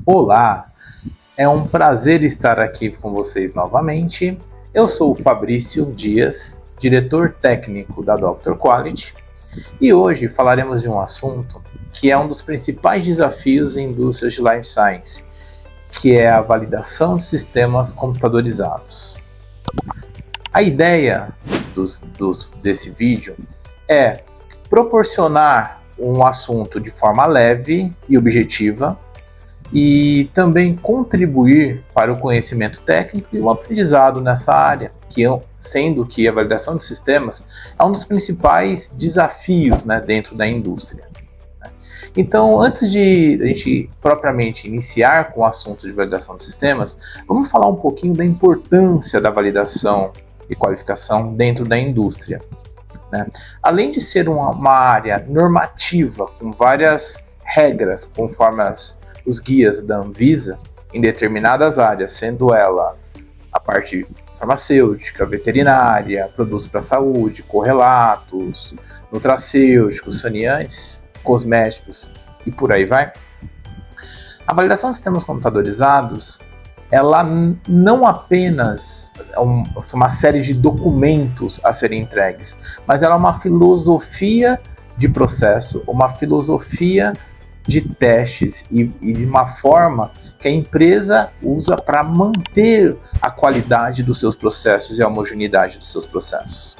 Olá, é um prazer estar aqui com vocês novamente. Eu sou o Fabrício Dias, diretor técnico da Dr. Quality, e hoje falaremos de um assunto que é um dos principais desafios em indústrias de Life Science, que é a validação de sistemas computadorizados. A ideia desse vídeo é proporcionar um assunto de forma leve e objetiva, e também contribuir para o conhecimento técnico e o aprendizado nessa área, sendo que a validação de sistemas é um dos principais desafios, dentro da indústria. Então, antes de a gente propriamente iniciar com o assunto de validação de sistemas, vamos falar um pouquinho da importância da validação e qualificação dentro da indústria. Além de ser uma área normativa com várias regras, conforme os guias da Anvisa em determinadas áreas, sendo ela a parte farmacêutica, veterinária, produtos para a saúde, correlatos, nutracêuticos, saneantes, cosméticos e por aí vai. A validação de sistemas computadorizados, ela não apenas é uma série de documentos a serem entregues, mas ela é uma filosofia de processo, uma filosofia de testes e de uma forma que a empresa usa para manter a qualidade dos seus processos e a homogeneidade dos seus processos.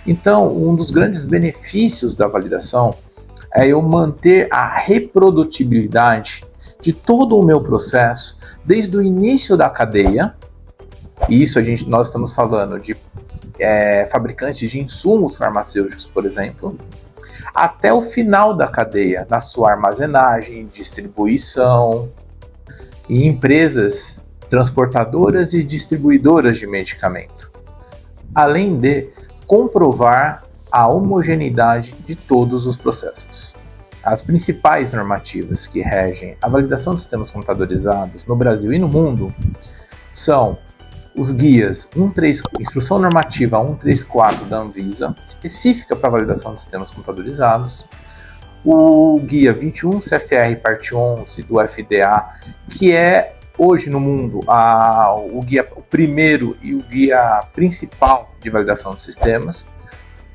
Então, um dos grandes benefícios da validação é eu manter a reprodutibilidade de todo o meu processo, desde o início da cadeia, e isso nós estamos falando de fabricantes de insumos farmacêuticos, por exemplo, até o final da cadeia, na sua armazenagem, distribuição, e empresas transportadoras e distribuidoras de medicamento, além de comprovar a homogeneidade de todos os processos. As principais normativas que regem a validação de sistemas computadorizados no Brasil e no mundo são os guias Instrução Normativa 134 da Anvisa, específica para validação de sistemas computadorizados, o guia 21 CFR parte 11 do FDA, que é hoje no mundo o primeiro e o guia principal de validação de sistemas,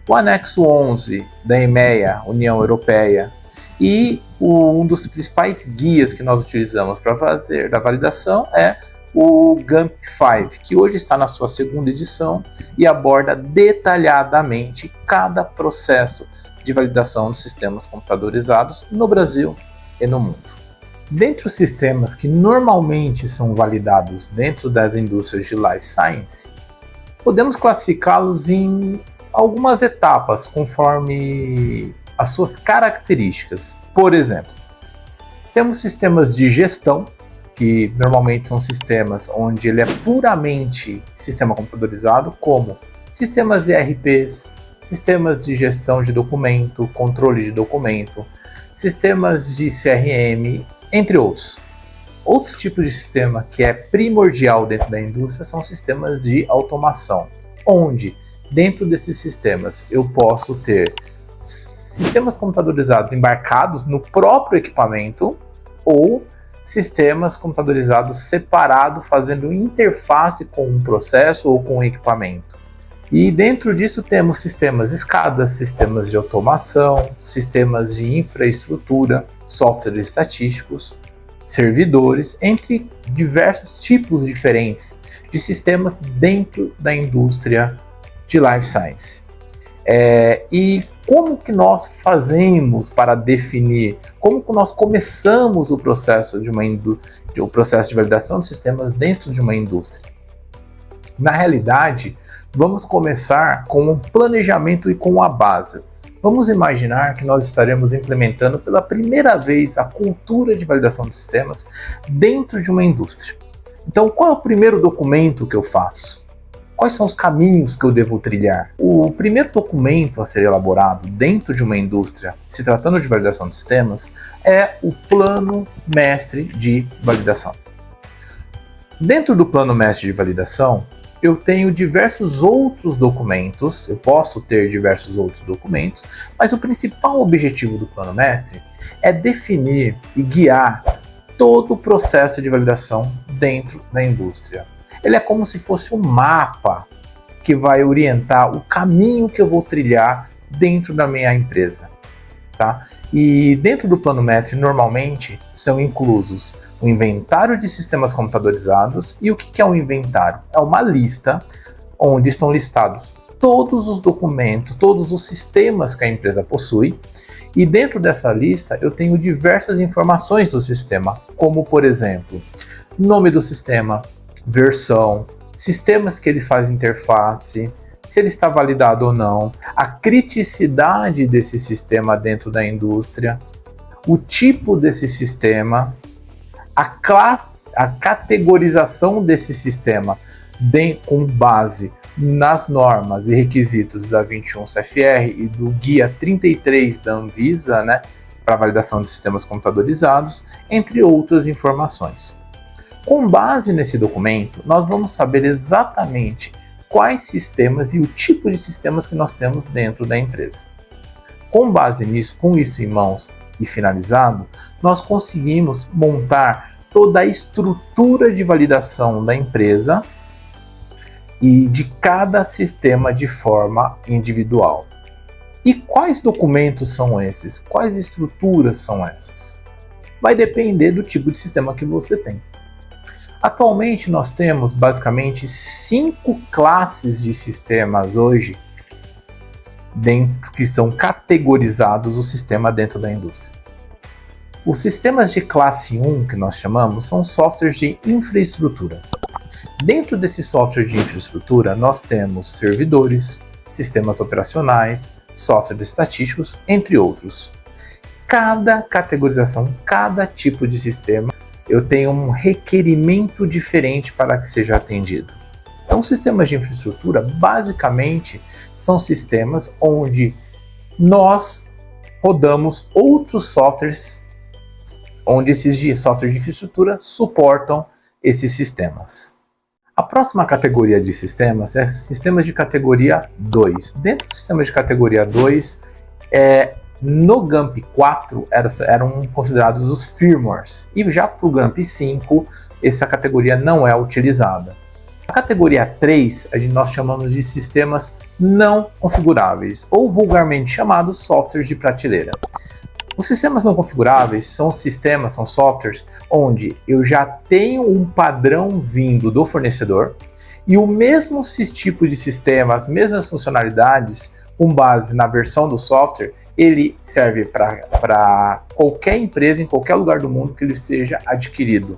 o anexo 11 da EMEA, União Europeia, e um dos principais guias que nós utilizamos para fazer da validação é o GAMP5, que hoje está na sua segunda edição e aborda detalhadamente cada processo de validação de sistemas computadorizados no Brasil e no mundo. Dentre os sistemas que normalmente são validados dentro das indústrias de Life Science, podemos classificá-los em algumas etapas conforme as suas características. Por exemplo, temos sistemas de gestão, que normalmente são sistemas onde ele é puramente sistema computadorizado, como sistemas ERPs, sistemas de gestão de documento, controle de documento, sistemas de CRM, entre outros. Outro tipo de sistema que é primordial dentro da indústria são sistemas de automação, onde dentro desses sistemas eu posso ter sistemas computadorizados embarcados no próprio equipamento ou sistemas computadorizados separados, fazendo interface com um processo ou com um equipamento. E dentro disso temos sistemas escadas, sistemas de automação, sistemas de infraestrutura, softwares estatísticos, servidores, entre diversos tipos diferentes de sistemas dentro da indústria de Life Science. E como que nós fazemos para definir, como que nós começamos o processo o processo de validação de sistemas dentro de uma indústria? Na realidade, vamos começar com um planejamento e com a base. Vamos imaginar que nós estaremos implementando pela primeira vez a cultura de validação de sistemas dentro de uma indústria. Então, qual é o primeiro documento que eu faço? Quais são os caminhos que eu devo trilhar? O primeiro documento a ser elaborado dentro de uma indústria, se tratando de validação de sistemas, é o Plano Mestre de Validação. Dentro do Plano Mestre de Validação, eu tenho diversos outros documentos, eu posso ter diversos outros documentos, mas o principal objetivo do Plano Mestre é definir e guiar todo o processo de validação dentro da indústria. Ele é como se fosse um mapa que vai orientar o caminho que eu vou trilhar dentro da minha empresa, tá? E dentro do plano METRE, normalmente, são inclusos o inventário de sistemas computadorizados. E o que é um inventário? É uma lista onde estão listados todos os documentos, todos os sistemas que a empresa possui. E dentro dessa lista eu tenho diversas informações do sistema, como por exemplo, nome do sistema, versão, sistemas que ele faz interface, se ele está validado ou não, a criticidade desse sistema dentro da indústria, o tipo desse sistema, a categorização desse sistema com base nas normas e requisitos da 21 CFR e do Guia 33 da Anvisa, né, para validação de sistemas computadorizados, entre outras informações. Com base nesse documento, nós vamos saber exatamente quais sistemas e o tipo de sistemas que nós temos dentro da empresa. Com base nisso, com isso em mãos e finalizado, nós conseguimos montar toda a estrutura de validação da empresa e de cada sistema de forma individual. E quais documentos são esses? Quais estruturas são essas? Vai depender do tipo de sistema que você tem. Atualmente nós temos basicamente 5 classes de sistemas hoje que são categorizados o sistema dentro da indústria. Os sistemas de classe 1, que nós chamamos, são softwares de infraestrutura. Dentro desse software de infraestrutura, nós temos servidores, sistemas operacionais, softwares estatísticos, entre outros. Cada categorização, cada tipo de sistema, eu tenho um requerimento diferente para que seja atendido. Então, sistemas de infraestrutura, basicamente, são sistemas onde nós rodamos outros softwares, onde esses softwares de infraestrutura suportam esses sistemas. A próxima categoria de sistemas é sistemas de categoria 2. Dentro do sistema de categoria 2, no GAMP 4 eram considerados os firmwares, e já para o GAMP 5 essa categoria não é utilizada. A categoria 3 nós chamamos de sistemas não configuráveis, ou vulgarmente chamados softwares de prateleira. Os sistemas não configuráveis são softwares onde eu já tenho um padrão vindo do fornecedor e o mesmo tipo de sistema, as mesmas funcionalidades, com base na versão do software, ele serve para qualquer empresa em qualquer lugar do mundo que ele seja adquirido.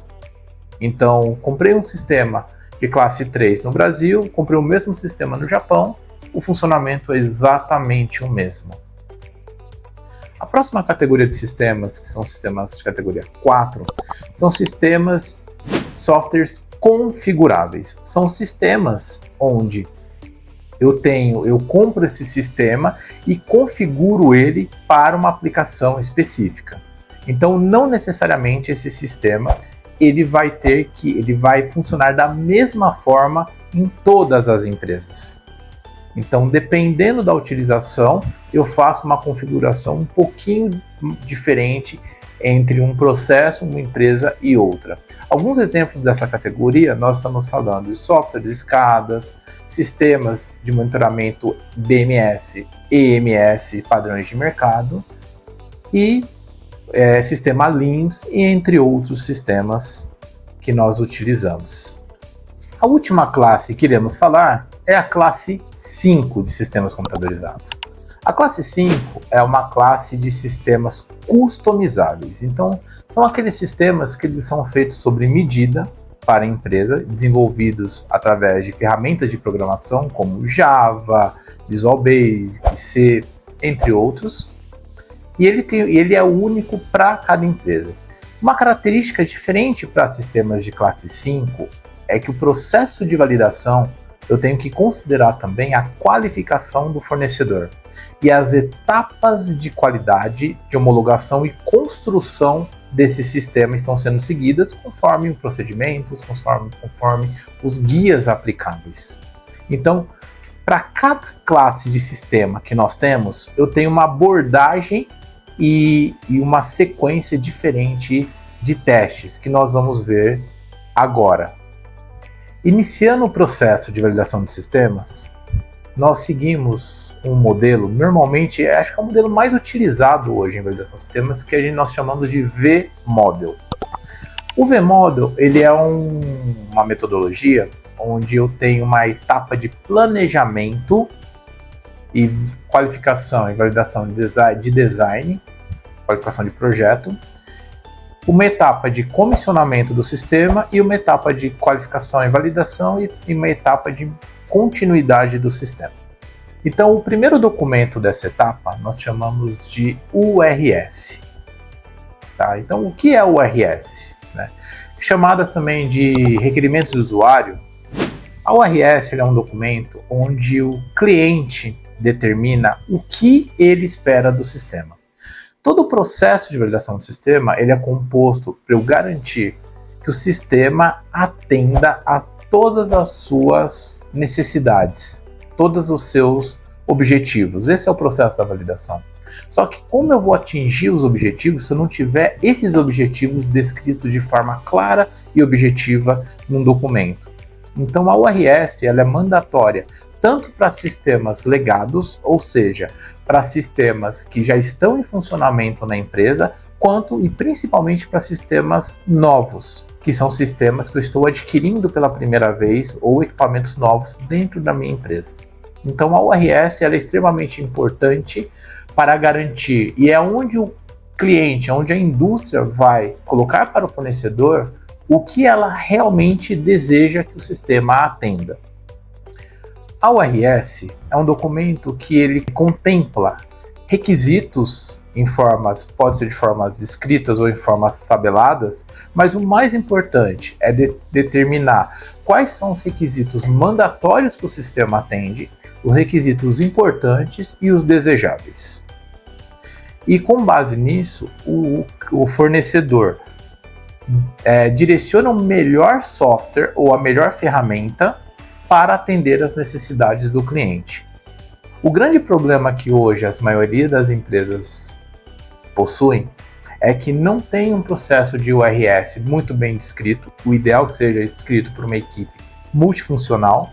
Então, comprei um sistema de classe 3 no Brasil, comprei o mesmo sistema no Japão, o funcionamento é exatamente o mesmo. A próxima categoria de sistemas, que são sistemas de categoria 4, são softwares configuráveis. São sistemas onde eu compro esse sistema e configuro ele para uma aplicação específica. Então, não necessariamente esse sistema ele vai funcionar da mesma forma em todas as empresas. Então, dependendo da utilização, eu faço uma configuração um pouquinho diferente entre um processo, uma empresa e outra. Alguns exemplos dessa categoria, nós estamos falando de softwares escadas, sistemas de monitoramento BMS, EMS, padrões de mercado, e sistema LIMS, e entre outros sistemas que nós utilizamos. A última classe que iremos falar é a classe 5 de sistemas computadorizados. A classe 5 é uma classe de sistemas customizáveis. Então, são aqueles sistemas que eles são feitos sob medida para a empresa, desenvolvidos através de ferramentas de programação como Java, Visual Basic, C, entre outros. E ele é único para cada empresa. Uma característica diferente para sistemas de classe 5 é que o processo de validação eu tenho que considerar também a qualificação do fornecedor e as etapas de qualidade, de homologação e construção desse sistema estão sendo seguidas conforme os procedimentos, conforme os guias aplicáveis. Então, para cada classe de sistema que nós temos, eu tenho uma abordagem e uma sequência diferente de testes que nós vamos ver agora. Iniciando o processo de validação de sistemas, nós seguimos um modelo, normalmente, acho que é o modelo mais utilizado hoje em validação de sistemas, que nós chamamos de V-Model. O V-Model, ele é uma metodologia onde eu tenho uma etapa de planejamento e qualificação e validação de design, qualificação de projeto, uma etapa de comissionamento do sistema e uma etapa de qualificação e validação e uma etapa de continuidade do sistema. Então, o primeiro documento dessa etapa nós chamamos de URS. Tá? Então, o que é o URS? Chamadas também de requerimentos de usuário, a URS é um documento onde o cliente determina o que ele espera do sistema. Todo o processo de validação do sistema ele é composto para eu garantir que o sistema atenda a todas as suas necessidades, todos os seus objetivos. Esse é o processo da validação. Só que como eu vou atingir os objetivos se eu não tiver esses objetivos descritos de forma clara e objetiva num documento? Então a URS ela é mandatória tanto para sistemas legados, ou seja, para sistemas que já estão em funcionamento na empresa, quanto e principalmente para sistemas novos, que são sistemas que eu estou adquirindo pela primeira vez ou equipamentos novos dentro da minha empresa. Então a URS ela é extremamente importante para garantir, e é onde o cliente, onde a indústria vai colocar para o fornecedor o que ela realmente deseja que o sistema atenda. A URS é um documento que ele contempla requisitos em formas, pode ser de formas escritas ou em formas tabeladas, mas o mais importante é determinar quais são os requisitos mandatórios que o sistema atende, os requisitos importantes e os desejáveis. E com base nisso, o fornecedor direciona o melhor software ou a melhor ferramenta para atender às necessidades do cliente. O grande problema que hoje a maioria das empresas possuem é que não tem um processo de URS muito bem descrito, o ideal que seja escrito por uma equipe multifuncional,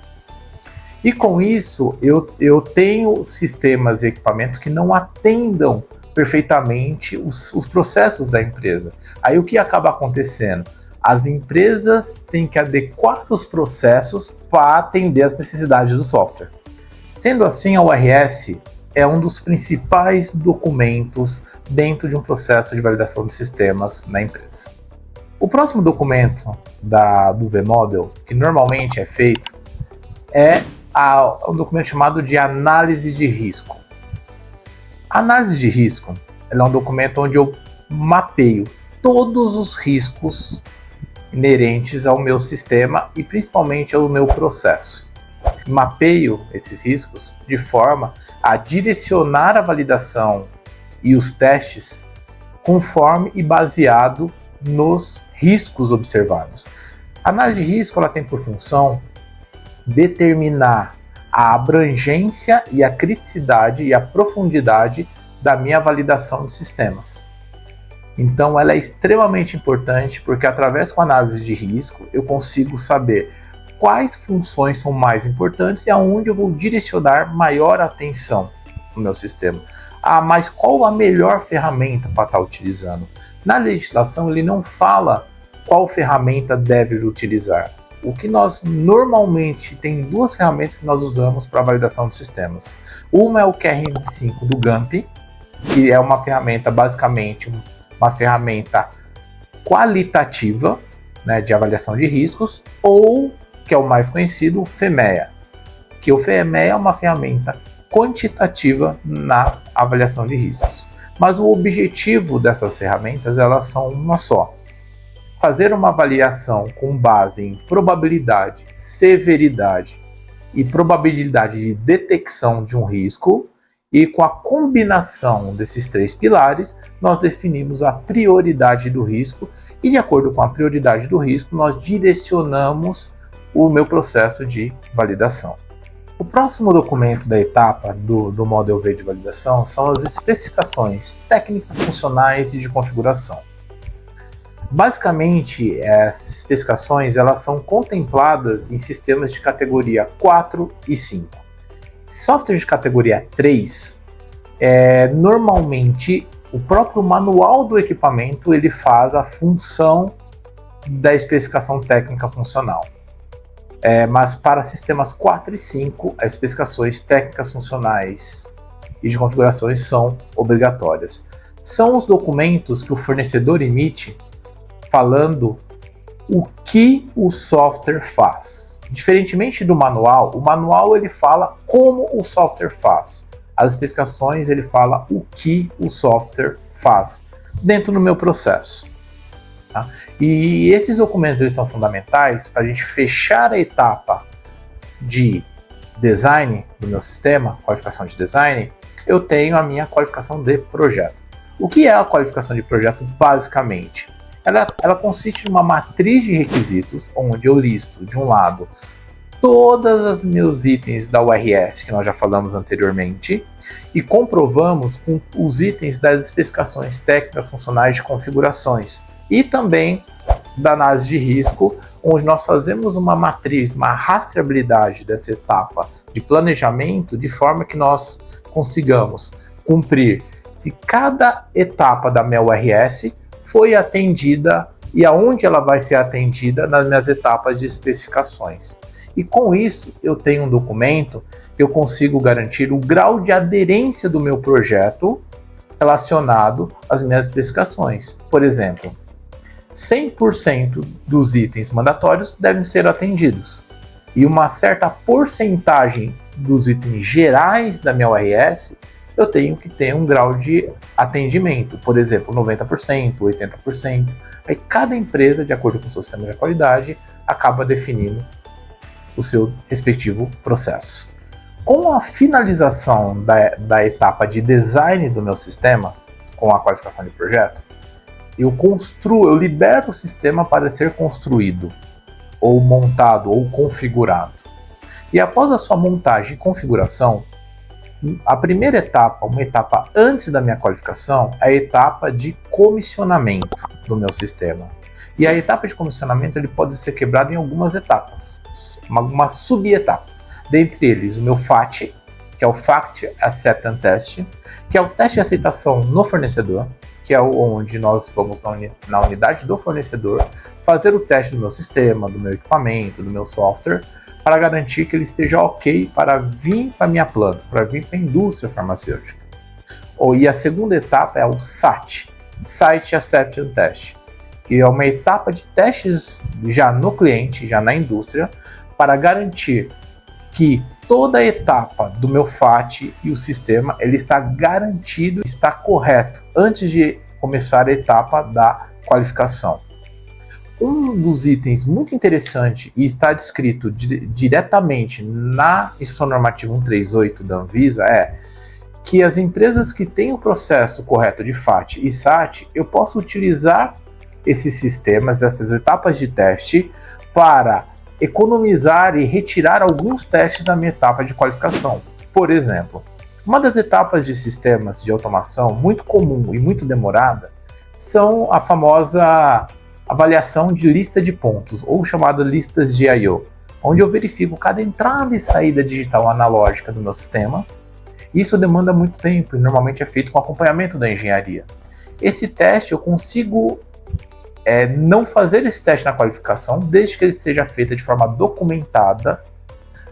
e com isso eu tenho sistemas e equipamentos que não atendam perfeitamente os processos da empresa. Aí o que acaba acontecendo? As empresas têm que adequar os processos para atender às necessidades do software. Sendo assim, a URS é um dos principais documentos dentro de um processo de validação de sistemas na empresa. O próximo documento do V-Model, que normalmente é feito, é um documento chamado de análise de risco. A análise de risco é um documento onde eu mapeio todos os riscos inerentes ao meu sistema e principalmente ao meu processo. Mapeio esses riscos de forma a direcionar a validação e os testes conforme e baseado nos riscos observados. A análise de risco ela tem por função determinar a abrangência e a criticidade e a profundidade da minha validação de sistemas. Então ela é extremamente importante porque através da análise de risco eu consigo saber quais funções são mais importantes e aonde eu vou direcionar maior atenção no meu sistema. Mas qual a melhor ferramenta para estar utilizando? Na legislação ele não fala qual ferramenta deve utilizar. O que nós normalmente tem duas ferramentas que nós usamos para validação de sistemas. Uma é o QRM5 do GAMP, que é uma ferramenta basicamente uma ferramenta qualitativa, né, de avaliação de riscos, ou, que é o mais conhecido, o FEMEA, que o FEMEA é uma ferramenta quantitativa na avaliação de riscos. Mas o objetivo dessas ferramentas, elas são uma só: fazer uma avaliação com base em probabilidade, severidade e probabilidade de detecção de um risco, e com a combinação desses três pilares, nós definimos a prioridade do risco e, de acordo com a prioridade do risco, nós direcionamos o meu processo de validação. O próximo documento da etapa do Model V de validação são as especificações técnicas, funcionais e de configuração. Basicamente, as especificações elas são contempladas em sistemas de categoria 4 e 5. Software de categoria 3, normalmente o próprio manual do equipamento ele faz a função da especificação técnica funcional. Mas para sistemas 4 e 5, as especificações técnicas funcionais e de configurações são obrigatórias. São os documentos que o fornecedor emite falando o que o software faz. Diferentemente do manual, o manual ele fala como o software faz. As especificações ele fala o que o software faz dentro do meu processo. Tá? E esses documentos eles são fundamentais para a gente fechar a etapa de design do meu sistema, qualificação de design. Eu tenho a minha qualificação de projeto. O que é a qualificação de projeto basicamente? Ela consiste em uma matriz de requisitos, onde eu listo, de um lado, todos os meus itens da URS, que nós já falamos anteriormente, e comprovamos com os itens das especificações técnicas funcionais de configurações, e também da análise de risco, onde nós fazemos uma matriz, uma rastreabilidade dessa etapa de planejamento, de forma que nós consigamos cumprir se cada etapa da minha URS foi atendida e aonde ela vai ser atendida nas minhas etapas de especificações. E com isso, eu tenho um documento que eu consigo garantir o grau de aderência do meu projeto relacionado às minhas especificações. Por exemplo, 100% dos itens mandatórios devem ser atendidos. E uma certa porcentagem dos itens gerais da minha URS eu tenho que ter um grau de atendimento, por exemplo, 90%, 80%. Aí cada empresa, de acordo com o seu sistema de qualidade, acaba definindo o seu respectivo processo. Com a finalização da etapa de design do meu sistema, com a qualificação de projeto, eu libero o sistema para ser construído, ou montado, ou configurado. E após a sua montagem e configuração, a primeira etapa, uma etapa antes da minha qualificação, é a etapa de comissionamento do meu sistema. E a etapa de comissionamento ele pode ser quebrado em algumas etapas, algumas subetapas. Dentre eles, o meu FAT, que é o Factory Acceptance Test, que é o teste de aceitação no fornecedor, que é onde nós vamos na unidade do fornecedor fazer o teste do meu sistema, do meu equipamento, do meu software, para garantir que ele esteja ok para vir para a minha planta, para vir para a indústria farmacêutica. E a segunda etapa é o SAT, Site Acceptance Test, que é uma etapa de testes já no cliente, já na indústria, para garantir que toda a etapa do meu FAT e o sistema ele está garantido, está correto, antes de começar a etapa da qualificação. Um dos itens muito interessante e está descrito diretamente na Instrução Normativa 138 da Anvisa é que as empresas que têm o processo correto de FAT e SAT, eu posso utilizar esses sistemas, essas etapas de teste, para economizar e retirar alguns testes da minha etapa de qualificação. Por exemplo, uma das etapas de sistemas de automação muito comum e muito demorada são a famosa avaliação de lista de pontos, ou chamada listas de I/O, onde eu verifico cada entrada e saída digital analógica do meu sistema. Isso demanda muito tempo e normalmente é feito com acompanhamento da engenharia. Esse teste eu consigo não fazer esse teste na qualificação, desde que ele seja feito de forma documentada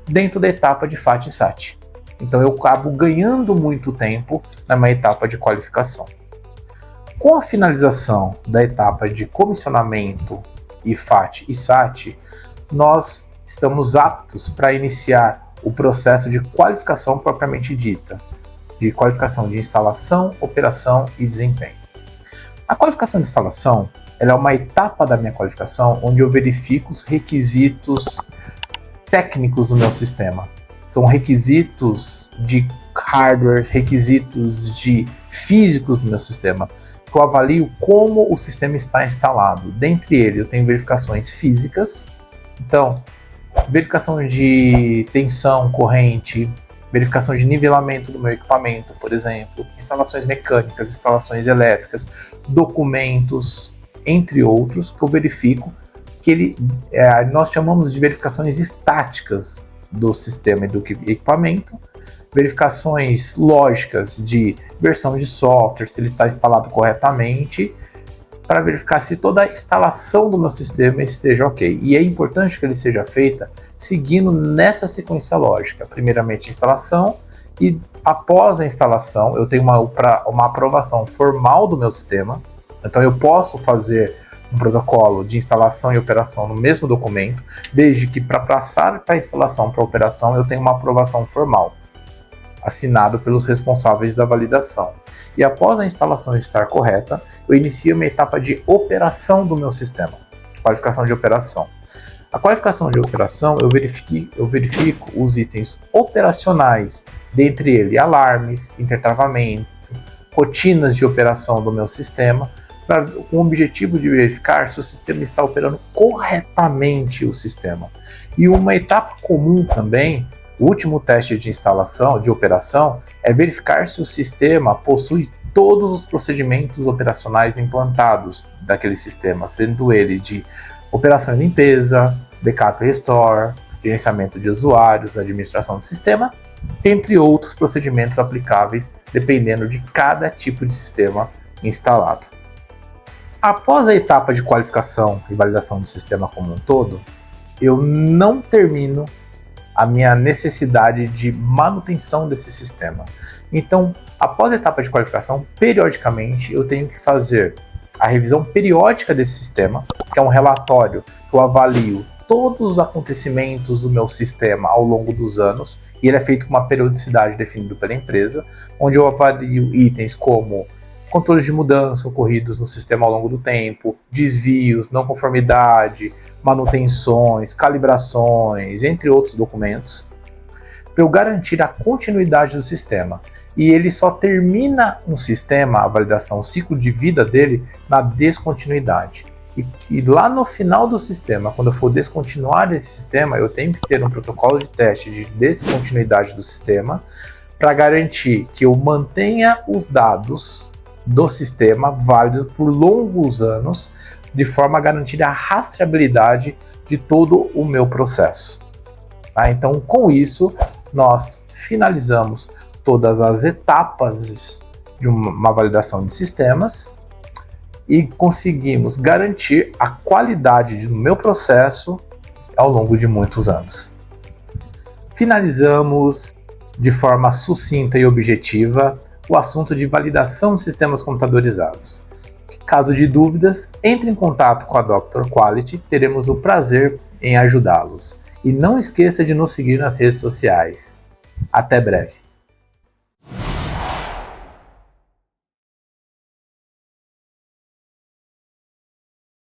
dentro da etapa de FAT e SAT. Então eu acabo ganhando muito tempo na minha etapa de qualificação. Com a finalização da etapa de comissionamento e FAT e SAT, nós estamos aptos para iniciar o processo de qualificação propriamente dita, de qualificação de instalação, operação e desempenho. A qualificação de instalação ela é uma etapa da minha qualificação onde eu verifico os requisitos técnicos do meu sistema. São requisitos de hardware, requisitos de físicos do meu sistema. Eu avalio como o sistema está instalado. Dentre eles, eu tenho verificações físicas, então, verificação de tensão, corrente, verificação de nivelamento do meu equipamento, por exemplo, instalações mecânicas, instalações elétricas, documentos, entre outros, que eu verifico que nós chamamos de verificações estáticas do sistema e do equipamento, verificações lógicas de versão de software, se ele está instalado corretamente, para verificar se toda a instalação do meu sistema esteja ok. E é importante que ele seja feita seguindo nessa sequência lógica. Primeiramente a instalação, e após a instalação eu tenho uma aprovação formal do meu sistema. Então eu posso fazer um protocolo de instalação e operação no mesmo documento, desde que para passar para a instalação para a operação eu tenho uma aprovação formal, assinado pelos responsáveis da validação. E após a instalação estar correta, eu inicio uma etapa de operação do meu sistema, qualificação de operação. A qualificação de operação, eu verifico os itens operacionais, dentre eles alarmes, intertravamento, rotinas de operação do meu sistema, com o objetivo de verificar se o sistema está operando corretamente o sistema. E uma etapa comum também, o último teste de instalação, de operação, é verificar se o sistema possui todos os procedimentos operacionais implantados daquele sistema, sendo ele de operação e limpeza, backup e restore, gerenciamento de usuários, administração do sistema, entre outros procedimentos aplicáveis dependendo de cada tipo de sistema instalado. Após a etapa de qualificação e validação do sistema como um todo, eu não termino a minha necessidade de manutenção desse sistema. Então, após a etapa de qualificação, periodicamente eu tenho que fazer a revisão periódica desse sistema, que é um relatório que eu avalio todos os acontecimentos do meu sistema ao longo dos anos, e ele é feito com uma periodicidade definida pela empresa, onde eu avalio itens como controles de mudança ocorridos no sistema ao longo do tempo, desvios, não conformidade, manutenções, calibrações, entre outros documentos, para eu garantir a continuidade do sistema. E ele só termina um sistema, a validação, o ciclo de vida dele, na descontinuidade. E lá no final do sistema, quando eu for descontinuar esse sistema, eu tenho que ter um protocolo de teste de descontinuidade do sistema para garantir que eu mantenha os dados do sistema válidos por longos anos, de forma a garantir a rastreabilidade de todo o meu processo. Tá? Então, com isso, nós finalizamos todas as etapas de uma validação de sistemas e conseguimos garantir a qualidade do meu processo ao longo de muitos anos. Finalizamos de forma sucinta e objetiva o assunto de validação de sistemas computadorizados. Caso de dúvidas, entre em contato com a Dr. Quality, teremos o prazer em ajudá-los. E não esqueça de nos seguir nas redes sociais. Até breve!